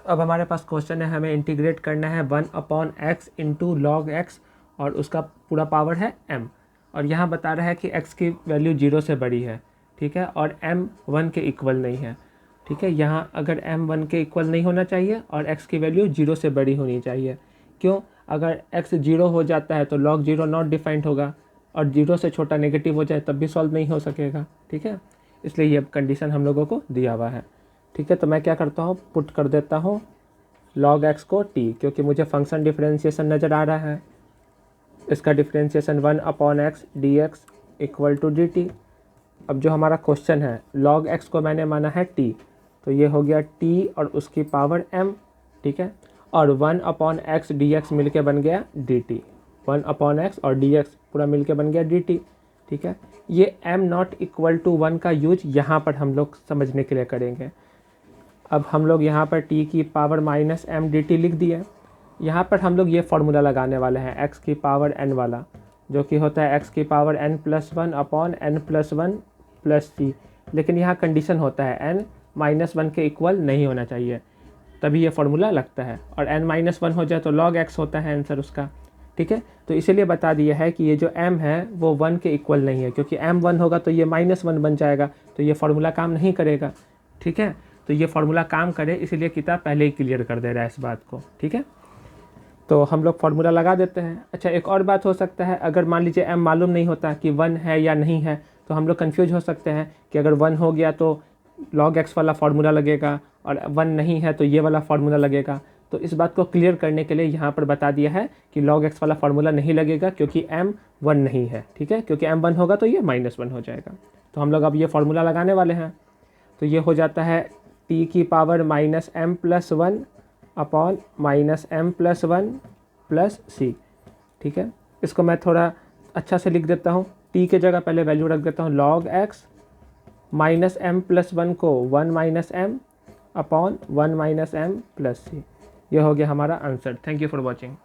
अब हमारे पास क्वेश्चन है, हमें इंटीग्रेट करना है 1/x इंटू लॉग एक्स और उसका पूरा पावर है m, और यहाँ बता रहा है कि x की वैल्यू 0 से बड़ी है, ठीक है, और m 1 के इक्वल नहीं है, ठीक है। यहाँ अगर m 1 के इक्वल नहीं होना चाहिए और x की वैल्यू 0 से बड़ी होनी चाहिए। क्यों? अगर x 0 हो जाता है तो log 0 नॉट डिफाइंड होगा, और 0 से छोटा नेगेटिव हो जाए तब भी सॉल्व नहीं हो सकेगा, ठीक है। इसलिए ये कंडीशन हम लोगों को दिया हुआ है, ठीक है। तो मैं क्या करता हूँ, पुट कर देता हूँ log x को t, क्योंकि मुझे फंक्शन डिफरेंशिएशन नज़र आ रहा है। इसका differentiation 1/x dx equal to dt। अब जो हमारा क्वेश्चन है, log x को मैंने माना है t, तो ये हो गया t और उसकी पावर m, ठीक है, और 1/x dx मिलके बन गया dt, 1/x और dx पूरा मिलके बन गया dt, ठीक है। ये m नॉट इक्वल टू 1 का यूज यहाँ पर हम लोग समझने के लिए करेंगे। अब हम लोग यहाँ पर t की पावर माइनस m dt लिख दिए। यहाँ पर हम लोग ये फॉर्मूला लगाने वाले हैं x की पावर n वाला, जो कि होता है x की पावर n+1/n+1 प्लस c, लेकिन यहाँ कंडीशन होता है n-1 के इक्वल नहीं होना चाहिए, तभी ये फार्मूला लगता है, और n-1 हो जाए तो log x होता है आंसर उसका, ठीक है। तो इसीलिए बता दिया है कि ये जो m है वो 1 के इक्वल नहीं है, क्योंकि m 1 होगा तो ये -1 बन जाएगा, तो ये फार्मूला काम नहीं करेगा, ठीक है। तो ये फार्मूला काम करे, इसीलिए किताब पहले ही क्लियर कर दे रहा है इस बात को, ठीक है। तो हम लोग फार्मूला लगा देते हैं। अच्छा, एक और बात हो सकता है, अगर मान लीजिए m मालूम नहीं होता कि 1 है या नहीं है, तो हम लोग कन्फ्यूज हो सकते हैं कि अगर 1 हो गया तो log x वाला फार्मूला लगेगा, और 1 नहीं है तो ये वाला फार्मूला लगेगा। तो इस बात को क्लियर करने के लिए यहाँ पर बता दिया है कि log x वाला फार्मूला नहीं लगेगा, क्योंकि m 1 नहीं है, ठीक है, क्योंकि m 1 होगा तो ये -1 हो जाएगा। तो हम लोग अब ये फार्मूला लगाने वाले हैं। तो ये हो जाता है t की power -m+1 upon -m+1 plus c, ठीक है। इसको मैं थोड़ा अच्छा से लिख देता हूँ। t के जगह पहले वैल्यू रख देता हूँ log x, -m+1 को 1 - m upon 1 - m plus c। ये हो गया हमारा answer. Thank you for watching.